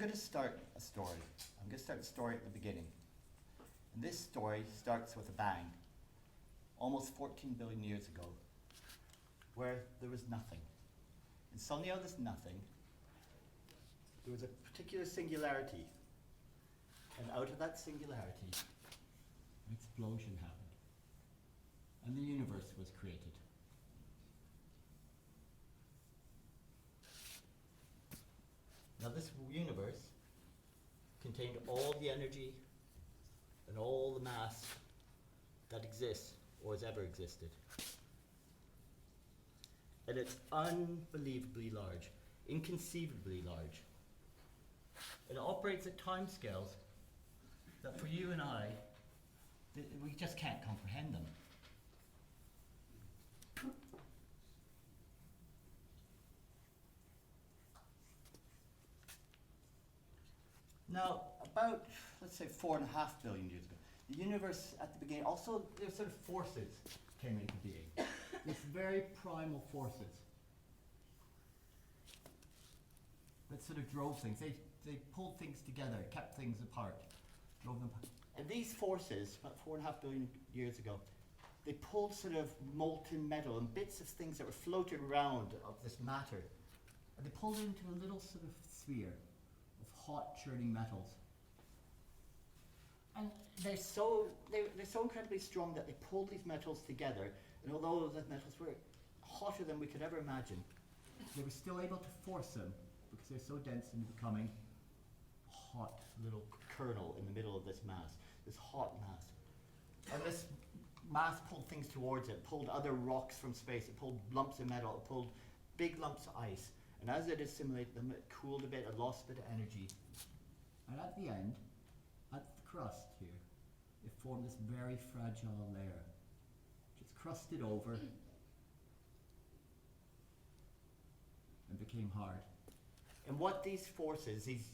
going to start a story. I'm going to start a story at the beginning. And this story starts with a bang, almost 14 billion years ago, where there was nothing. And suddenly out of this nothing, there was a particular singularity. And out of that singularity, an explosion happened. And the universe was created. Now this universe contained all the energy and all the mass that exists or has ever existed. And it's unbelievably large, inconceivably large. It operates at timescales that for you and I, we just can't comprehend them. Now, about, let's say, 4.5 billion years ago, the universe at the beginning, also, there's sort of forces came into being. These very primal forces that sort of drove things. They pulled things together, kept things apart, drove them apart. And these forces, about 4.5 billion years ago, they pulled sort of molten metal and bits of things that were floating around of this matter. And they pulled it into a little sort of sphere of hot churning metals. And they're so incredibly strong that they pulled these metals together, and although the metals were hotter than we could ever imagine, they were still able to force them, because they're so dense, into becoming a hot little kernel in the middle of this mass, this hot mass. And this mass pulled things towards it, pulled other rocks from space, it pulled lumps of metal, it pulled big lumps of ice. And as it assimilated them, it cooled a bit, it lost a bit of energy. And at the end, at the crust here, it formed this very fragile layer. Just crusted over and became hard. And what these forces, these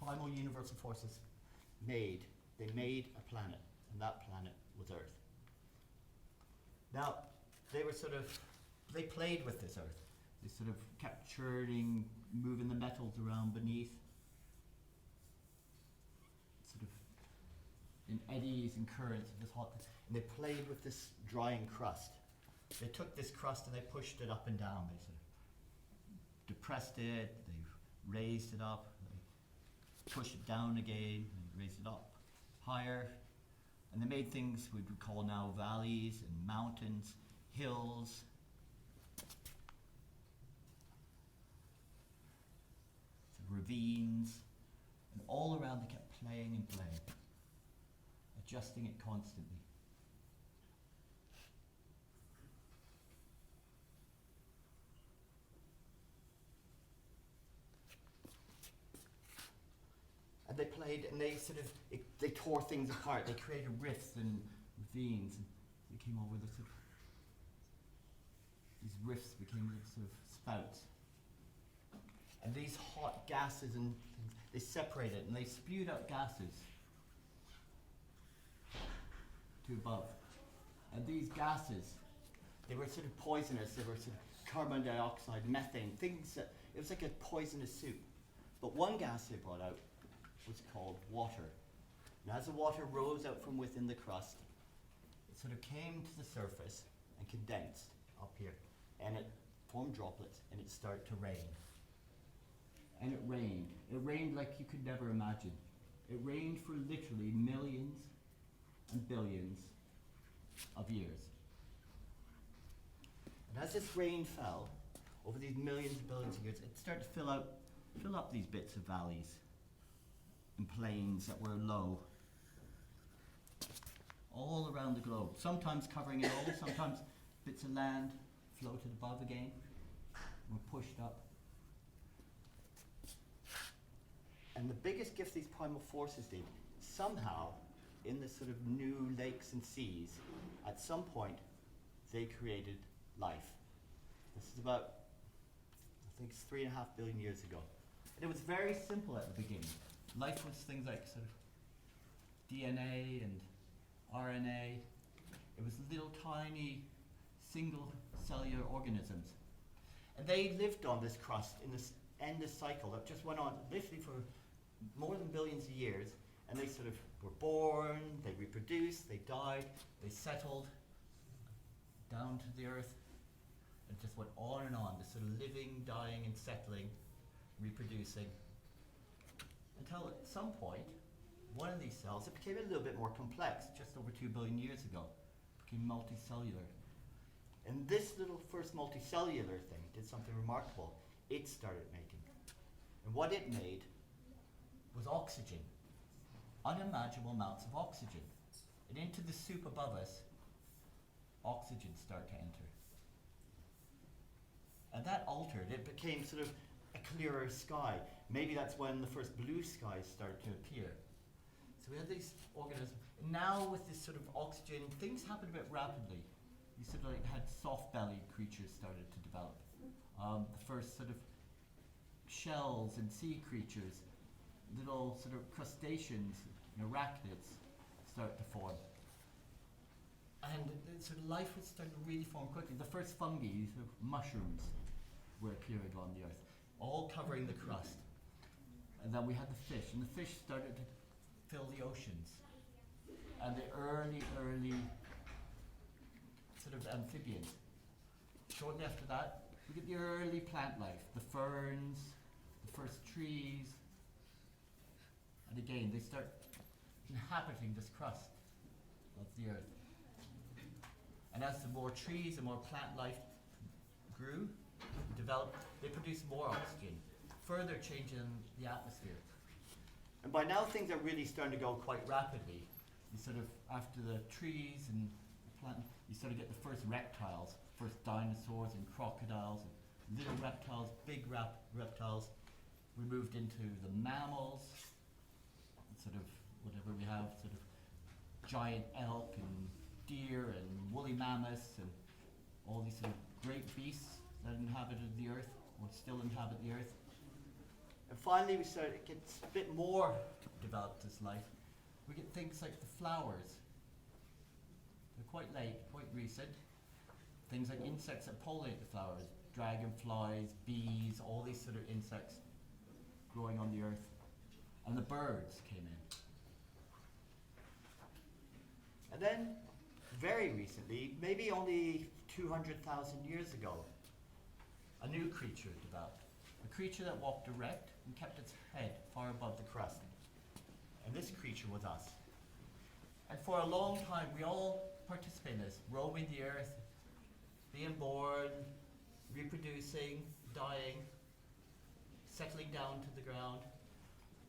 primal universal forces made, they made a planet, and that planet was Earth. Now, they played with this Earth. They sort of kept churning, moving the metals around beneath, sort of in eddies and currents of this hot, and they played with this drying crust. They took this crust and they pushed it up and down. They sort of depressed it, they raised it up, they pushed it down again, and raised it up higher, and they made things we would call now valleys and mountains, hills, ravines, and all around they kept playing and playing, adjusting it constantly. And they played, and they sort of, they tore things apart. They created rifts and ravines, and they came over the sort of, these rifts became sort of spouts. And these hot gases and things, they separated and they spewed out gases to above. And these gases, they were sort of poisonous. They were sort of carbon dioxide, methane, things that, it was like a poisonous soup. But one gas they brought out was called water. And as the water rose out from within the crust, it sort of came to the surface and condensed up here. And it formed droplets and it started to rain. And it rained. It rained like you could never imagine. It rained for literally millions and billions of years. And as this rain fell over these millions and billions of years, it started to fill up these bits of valleys and plains that were low, all around the globe. Sometimes covering it all, sometimes bits of land floated above again, and were pushed up. And the biggest gift these primal forces did, somehow, in this sort of new lakes and seas, at some point, they created life. This is about, I think it's 3.5 billion years ago. And it was very simple at the beginning. Life was things like sort of DNA and RNA. It was little tiny single cellular organisms. And they lived on this crust in this endless cycle that just went on literally for more than billions of years, and they sort of were born, they reproduced, they died, they settled down to the earth, and just went on and on, this sort of living, dying, and settling, reproducing, until at some point, one of these cells, it became a little bit more complex, just over 2 billion years ago, became multicellular. And this little first multicellular thing did something remarkable. It started making. And what it made was oxygen. Unimaginable amounts of oxygen. And into the soup above us, oxygen started to enter. And that altered. It became sort of a clearer sky. Maybe that's when the first blue skies started to appear. So we had these organisms. And now with this sort of oxygen, things happened a bit rapidly. You sort of like had soft-bellied creatures started to develop. The first sort of shells and sea creatures, little sort of crustaceans, arachnids start to form. And sort of life was starting to really form quickly. The first fungi, sort of mushrooms, were appearing on the earth, all covering the crust. And then we had the fish, and the fish started to fill the oceans. And the early sort of amphibians. Shortly after that, we get the early plant life, the ferns, the first trees. And again, they start inhabiting this crust of the earth. And as the more trees and more plant life grew, developed, they produced more oxygen, further changing the atmosphere. And by now things are really starting to go quite rapidly. You sort of, after the trees and plant, you sort of get the first reptiles, first dinosaurs and crocodiles, and little reptiles, big reptiles. We moved into the mammals, sort of whatever we have, sort of giant elk and deer and woolly mammoths and all these sort of great beasts that inhabited the earth, or still inhabit the earth. And finally we started to get a bit more developed as life. We get things like the flowers. They're quite late, quite recent. Things like insects that pollinate the flowers, dragonflies, bees, all these sort of insects growing on the earth. And the birds came in. And then, very recently, maybe only 200,000 years ago, a new creature developed. A creature that walked erect and kept its head far above the crust. And this creature was us. And for a long time, we all participated in this, roaming the earth, being born, reproducing, dying, settling down to the ground.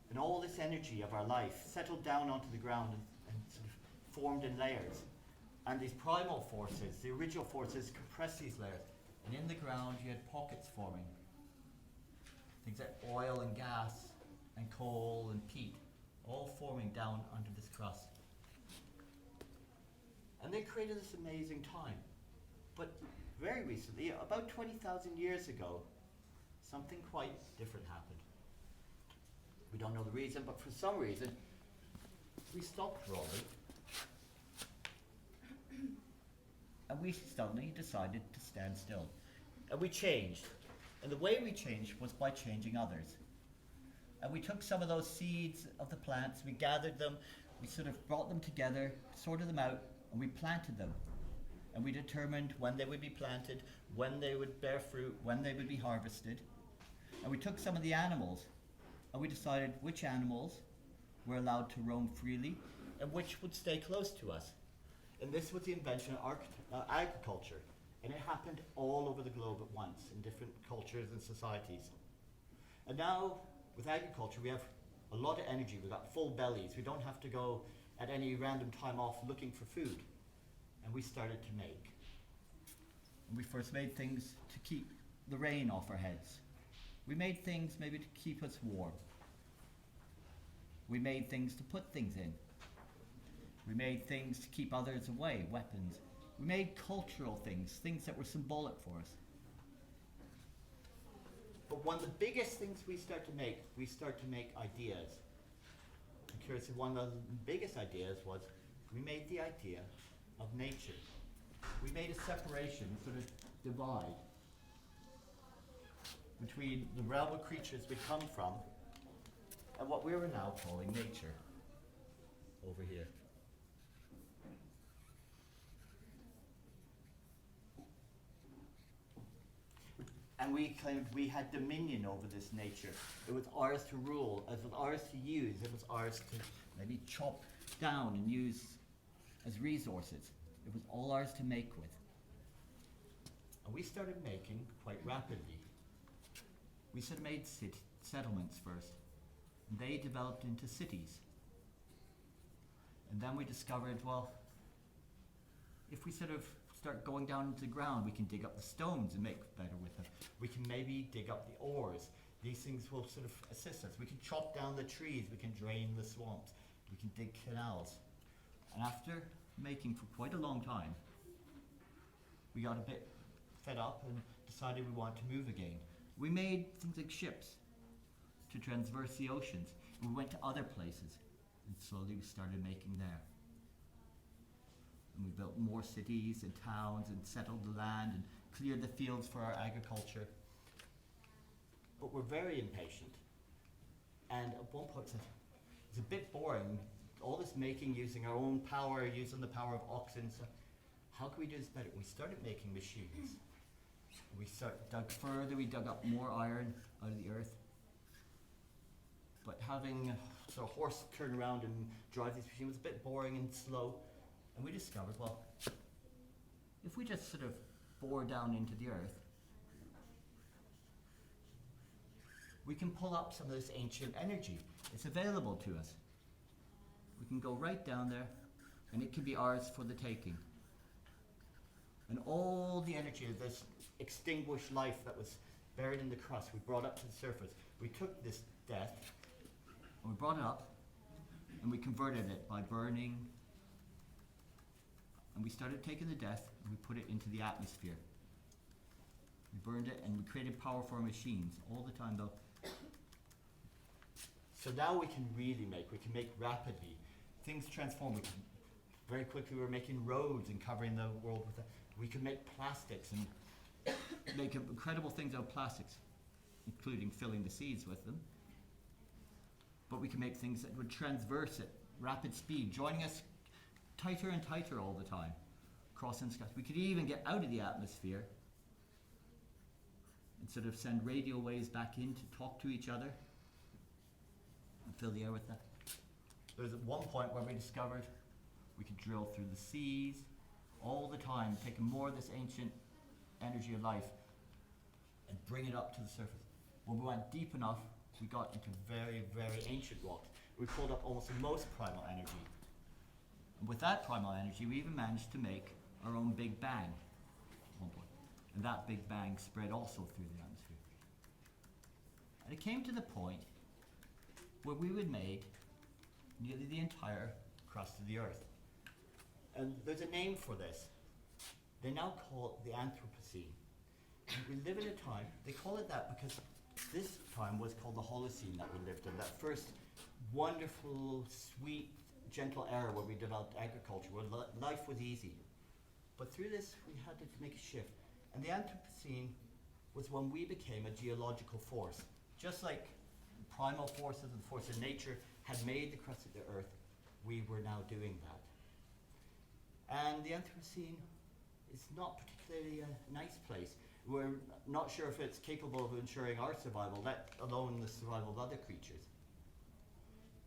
And all this energy of our life settled down onto the ground and sort of formed in layers. And these primal forces, the original forces, compressed these layers. And in the ground, you had pockets forming. Things like oil and gas and coal and peat, all forming down under this crust. And they created this amazing time. But very recently, about 20,000 years ago, something quite different happened. We don't know the reason, but for some reason, we stopped rolling. And we suddenly decided to stand still. And we changed. And the way we changed was by changing others. And we took some of those seeds of the plants, we gathered them, we sort of brought them together, sorted them out, and we planted them. And we determined when they would be planted, when they would bear fruit, when they would be harvested. And we took some of the animals, and we decided which animals were allowed to roam freely, and which would stay close to us. And this was the invention of agriculture. And it happened all over the globe at once, in different cultures and societies. And now, with agriculture, we have a lot of energy. We've got full bellies. We don't have to go at any random time off looking for food. And we started to make. And we first made things to keep the rain off our heads. We made things maybe to keep us warm. We made things to put things in. We made things to keep others away, weapons. We made cultural things, things that were symbolic for us. But one of the biggest things we start to make ideas. And curiously, one of the biggest ideas was we made the idea of nature. We made a separation, sort of divide, between the realm of creatures we come from and what we're now calling nature over here. And we claimed we had dominion over this nature. It was ours to rule, it was ours to use, it was ours to maybe chop down and use as resources. It was all ours to make with. And we started making quite rapidly. We sort of made settlements first, and they developed into cities. And then we discovered, well, if we sort of start going down into the ground, we can dig up the stones and make better with them. We can maybe dig up the ores. These things will sort of assist us. We can chop down the trees, we can drain the swamps, we can dig canals. And after making for quite a long time, we got a bit fed up and decided we wanted to move again. We made things like ships to traverse the oceans. And we went to other places, and slowly we started making there. And we built more cities and towns and settled the land and cleared the fields for our agriculture. But we're very impatient. And at one point said, it's a bit boring, all this making using our own power, using the power of oxen. So how can we do this better? We started making machines. We dug further, we dug up more iron out of the earth. But having a horse turn around and drive these machines was a bit boring and slow. And we discovered, well, if we just sort of bore down into the earth, we can pull up some of this ancient energy. It's available to us. We can go right down there, and it can be ours for the taking. And all the energy of this extinguished life that was buried in the crust, we brought up to the surface. We took this death, and we brought it up, and we converted it by burning. And we started taking the death, and we put it into the atmosphere. We burned it, and we created power for our machines all the time, though. So now we can really make. We can make rapidly. Things transform. We can, very quickly, we're making roads and covering the world with that. We can make plastics and make incredible things out of plastics, including filling the seas with them. But we can make things that would transverse at rapid speed, joining us tighter and tighter all the time, crossing skies. We could even get out of the atmosphere and sort of send radio waves back in to talk to each other and fill the air with that. There was at one point where we discovered we could drill through the seas all the time, taking more of this ancient energy of life and bring it up to the surface. When we went deep enough, we got into very, very ancient rocks. We pulled up almost the most primal energy. And with that primal energy, we even managed to make our own Big Bang at one point. And that Big Bang spread also through the atmosphere. And it came to the point where we had made nearly the entire crust of the earth. And there's a name for this. They now call it the Anthropocene. And we live in a time, they call it that because this time was called the Holocene that we lived in, that first wonderful, sweet, gentle era where we developed agriculture, where life was easy. But through this, we had to make a shift. And the Anthropocene was when we became a geological force. Just like primal forces and forces of nature had made the crust of the earth, we were now doing that. And the Anthropocene is not particularly a nice place. We're not sure if it's capable of ensuring our survival, let alone the survival of other creatures.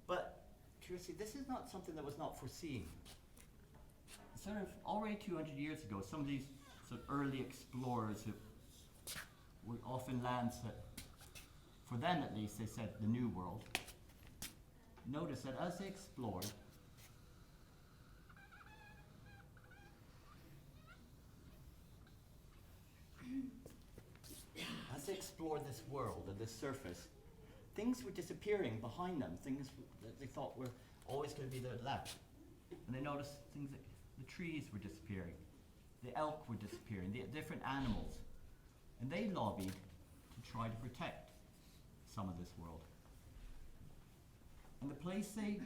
But curiously, this is not something that was not foreseen. Sort of already 200 years ago, some of these sort of early explorers who were off in lands that, for them at least, they said the New World, noticed that as they explored, this world and this surface, things were disappearing behind them, things that they thought were always going to be there left. And they noticed things like the trees were disappearing, the elk were disappearing, the different animals. And they lobbied to try to protect some of this world. And the place they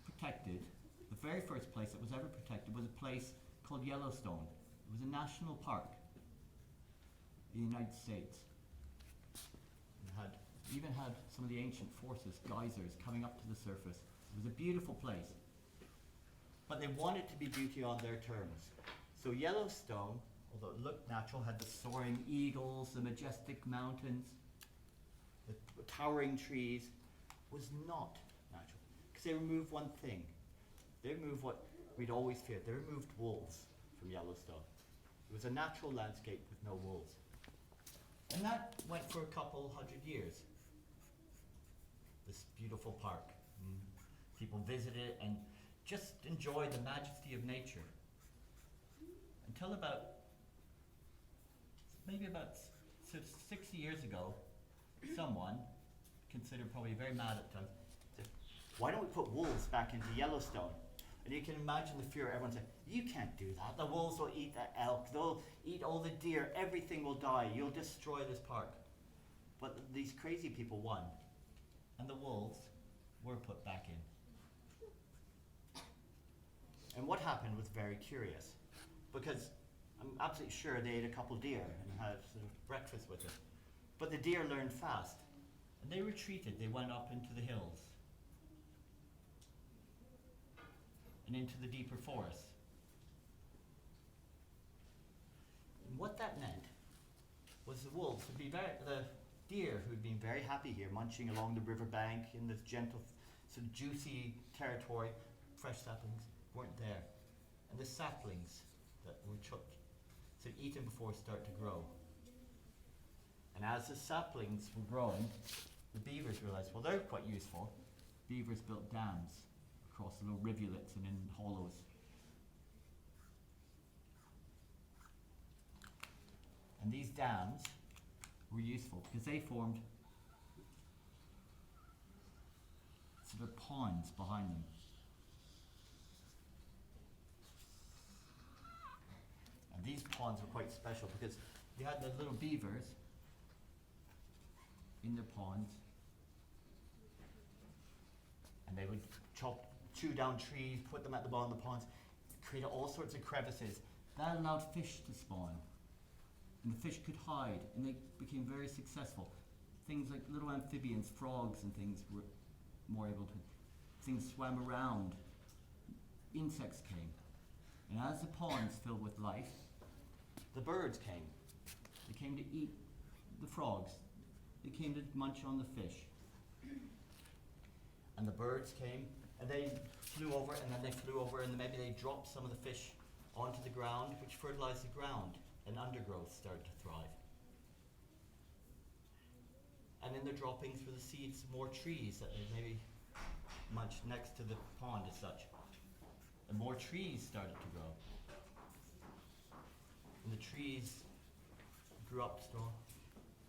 protected, the very first place that was ever protected, was a place called Yellowstone. It was a national park in the United States. had some of the ancient forces, geysers, coming up to the surface. It was a beautiful place. But they wanted to be beauty on their terms. So Yellowstone, although it looked natural, had the soaring eagles, the majestic mountains, the towering trees, was not natural. Because they removed one thing. They removed what we'd always feared. They removed wolves from Yellowstone. It was a natural landscape with no wolves. And that went for a couple hundred years. This beautiful park. People visited it and just enjoyed the majesty of nature. Until maybe about 60 years ago, someone, considered probably very mad at the time, said, why don't we put wolves back into Yellowstone? And you can imagine the fear. Everyone said, you can't do that. The wolves will eat the elk. They'll eat all the deer. Everything will die. You'll destroy this park. But these crazy people won. And the wolves were put back in. And what happened was very curious. Because I'm absolutely sure they ate a couple deer and had sort of breakfast with it. But the deer learned fast. And they retreated. They went up into the hills. And into the deeper forests. And what that meant was the wolves would be the deer who'd been very happy here, munching along the riverbank in this gentle, sort of juicy territory, fresh saplings, weren't there. And the saplings that were chucked, so eaten before start to grow. And as the saplings were growing, the beavers realized, well, they're quite useful. Beavers built dams across little rivulets and in hollows. And these dams were useful because they formed sort of ponds behind them. And these ponds were quite special because they had the little beavers in their ponds, and they would chew down trees, put them at the bottom of the ponds, create all sorts of crevices. That allowed fish to spawn. And the fish could hide, and they became very successful. Things like little amphibians, frogs and things were more able to, things swam around. Insects came. And as the ponds filled with life, the birds came. They came to eat the frogs. They came to munch on the fish. And the birds came, and they flew over, and then they flew over, and maybe they dropped some of the fish onto the ground, which fertilized the ground, and undergrowth started to thrive. And in the droppings were the seeds of more trees that they maybe munched next to the pond as such. And more trees started to grow. And the trees grew up strong.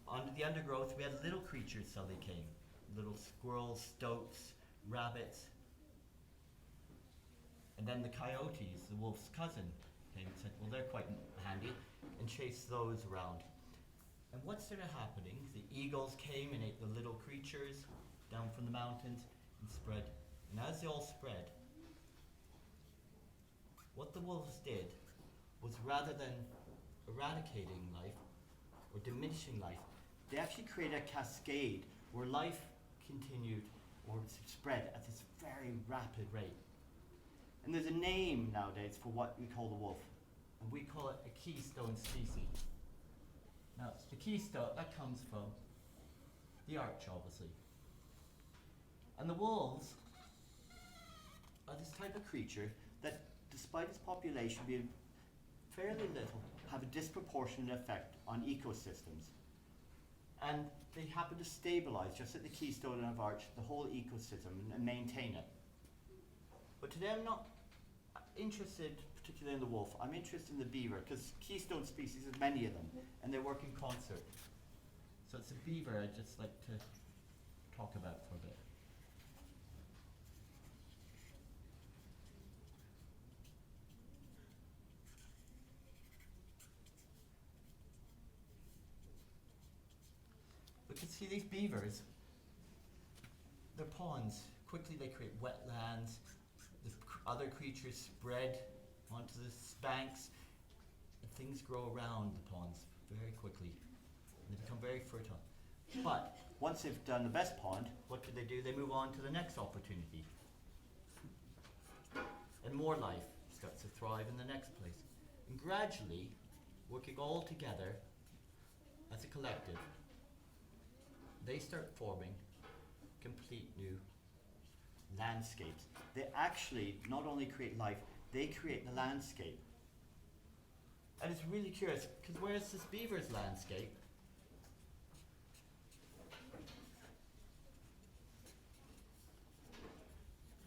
Under the undergrowth, we had little creatures suddenly came. Little squirrels, stoats, rabbits. And then the coyotes, the wolf's cousin, came and said, well, they're quite handy, and chased those around. And what started happening, the eagles came and ate the little creatures down from the mountains and spread. And as they all spread, what the wolves did was, rather than eradicating life or diminishing life, they actually created a cascade where life continued or spread at this very rapid rate. And there's a name nowadays for what we call the wolf, and we call it a keystone species. Now, the keystone, that comes from the arch, obviously. And the wolves are this type of creature that, despite its population being fairly little, have a disproportionate effect on ecosystems. And they happen to stabilize, just at the keystone of arch, the whole ecosystem and maintain it. But today I'm not interested particularly in the wolf. I'm interested in the beaver, because keystone species, there's many of them, and they work in concert. So it's the beaver I'd just like to talk about for a bit. Because see, these beavers, their ponds, quickly they create wetlands. The other creatures spread onto the banks, and things grow around the ponds very quickly. And they become very fertile. But once they've done the best pond, what do? They move on to the next opportunity. And more life starts to thrive in the next place. And gradually, working all together as a collective, they start forming complete new landscapes. They actually not only create life, they create the landscape. And it's really curious, because whereas this beaver's landscape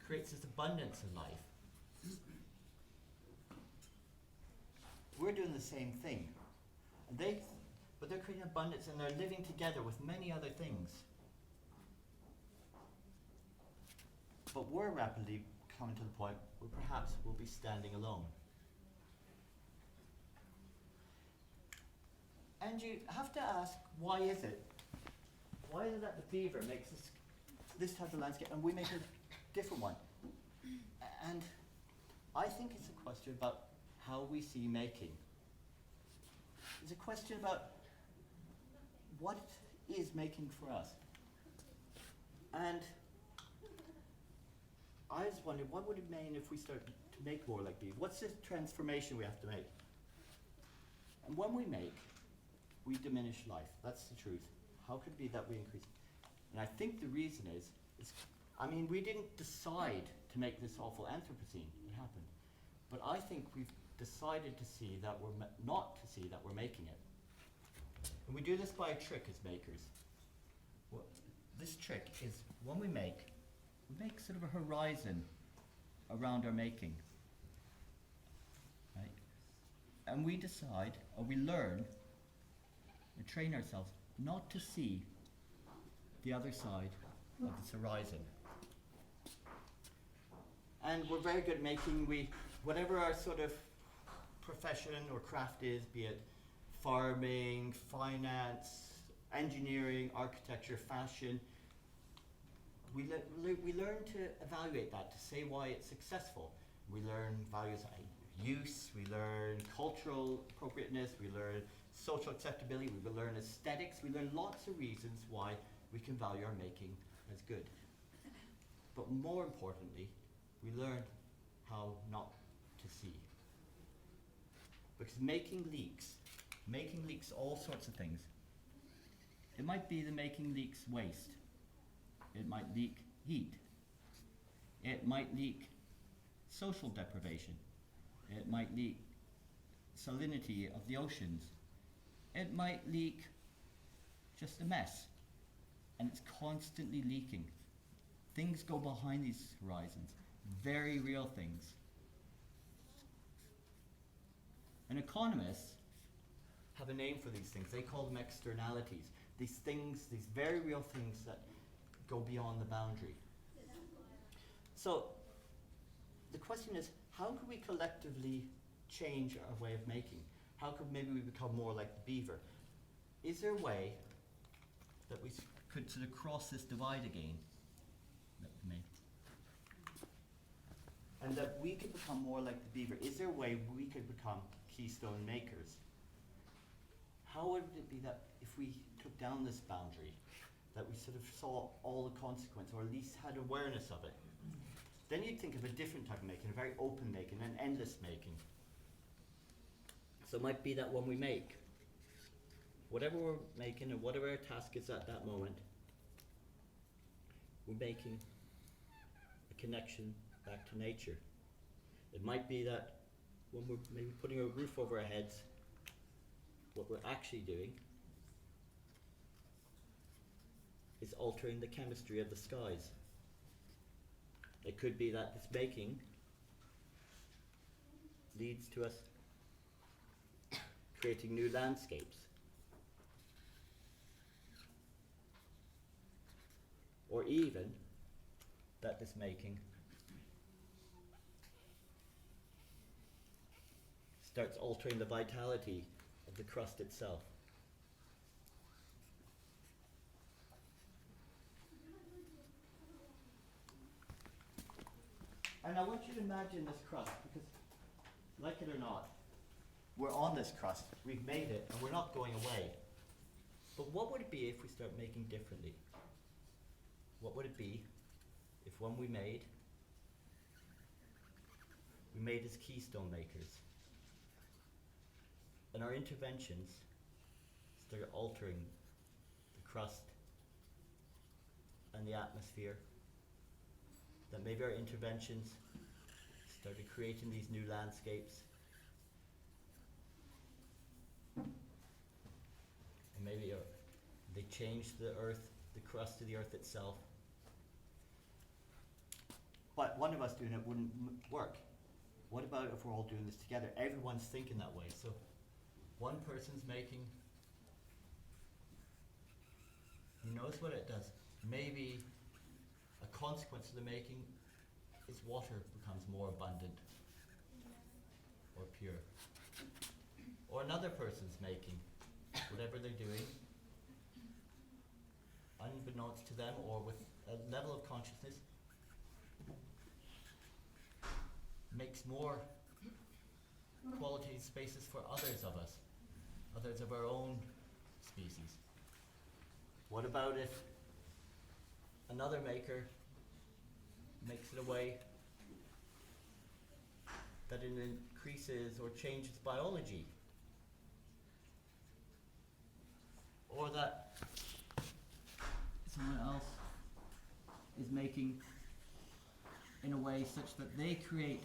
creates this abundance in life, we're doing the same thing. And but they're creating abundance and they're living together with many other things. But we're rapidly coming to the point where perhaps we'll be standing alone. And you have to ask, why is it? Why is it that the beaver makes this type of landscape and we make a different one? And I think it's a question about how we see making. It's a question about what is making for us. And I just wondered, what would it mean if we start to make more like bees? What's the transformation we have to make? And when we make, we diminish life. That's the truth. How could it be that we increase? And I think the reason is we didn't decide to make this awful Anthropocene. It happened. But I think we've decided to see that not to see that we're making it. And we do this by a trick as makers. This trick is when we make sort of a horizon around our making. Right? And we decide, or we learn, and train ourselves not to see the other side of this horizon. And we're very good at making, whatever our sort of profession or craft is, be it farming, finance, engineering, architecture, fashion, we learn to evaluate that, to say why it's successful. We learn values like use, we learn cultural appropriateness, we learn social acceptability, we learn aesthetics, we learn lots of reasons why we can value our making as good. But more importantly, we learn how not to see. Because making leaks all sorts of things. It might be the making leaks waste. It might leak heat. It might leak social deprivation. It might leak salinity of the oceans. It might leak just a mess. And it's constantly leaking. Things go behind these horizons. Very real things. And economists have a name for these things. They call them externalities. These things, these very real things that go beyond the boundary. So the question is, how could we collectively change our way of making? How could maybe we become more like the beaver? Is there a way that we could sort of cross this divide again that we made? And that we could become more like the beaver. Is there a way we could become Keystone Makers? How would it be that if we took down this boundary, that we sort of saw all the consequence, or at least had awareness of it? Then you'd think of a different type of making, a very open making, an endless making. So it might be that when we make, whatever we're making and whatever our task is at that moment, we're making a connection back to nature. It might be that when we're maybe putting a roof over our heads, what we're actually doing is altering the chemistry of the skies. It could be that this making leads to us creating new landscapes. Or even that this making starts altering the vitality of the crust itself. And I want you to imagine this crust, because like it or not, we're on this crust, we've made it, and we're not going away. But what would it be if we start making differently? What would it be if when we made as Keystone Makers, and our interventions started altering the crust and the atmosphere, that maybe our interventions started creating these new landscapes, and maybe they changed the earth, the crust of the earth itself. But one of us doing it wouldn't work. What about if we're all doing this together? Everyone's thinking that way. So one person's making, who knows what it does? Maybe a consequence of the making is water becomes more abundant or pure. Or another person's making, whatever they're doing, unbeknownst to them or with a level of consciousness, makes more quality spaces for others of us, others of our own species. What about if another maker makes it a way that it increases or changes biology? Or that someone else is making in a way such that they create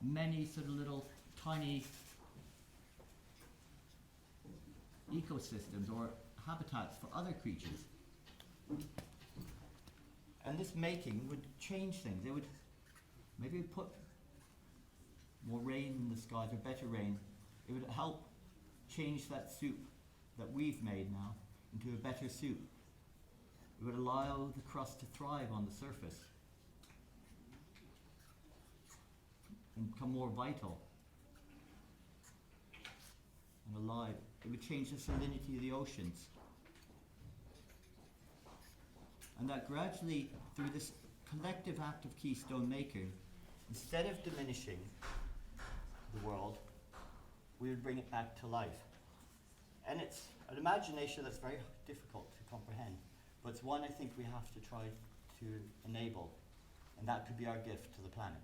many sort of little tiny ecosystems or habitats for other creatures. And this making would change things. It would maybe put more rain in the skies or better rain. It would help change that soup that we've made now into a better soup. It would allow the crust to thrive on the surface and become more vital and alive. It would change the salinity of the oceans. And that gradually, through this collective act of Keystone Making, instead of diminishing the world, we would bring it back to life. And it's an imagination that's very difficult to comprehend, but it's one I think we have to try to enable, and that could be our gift to the planet.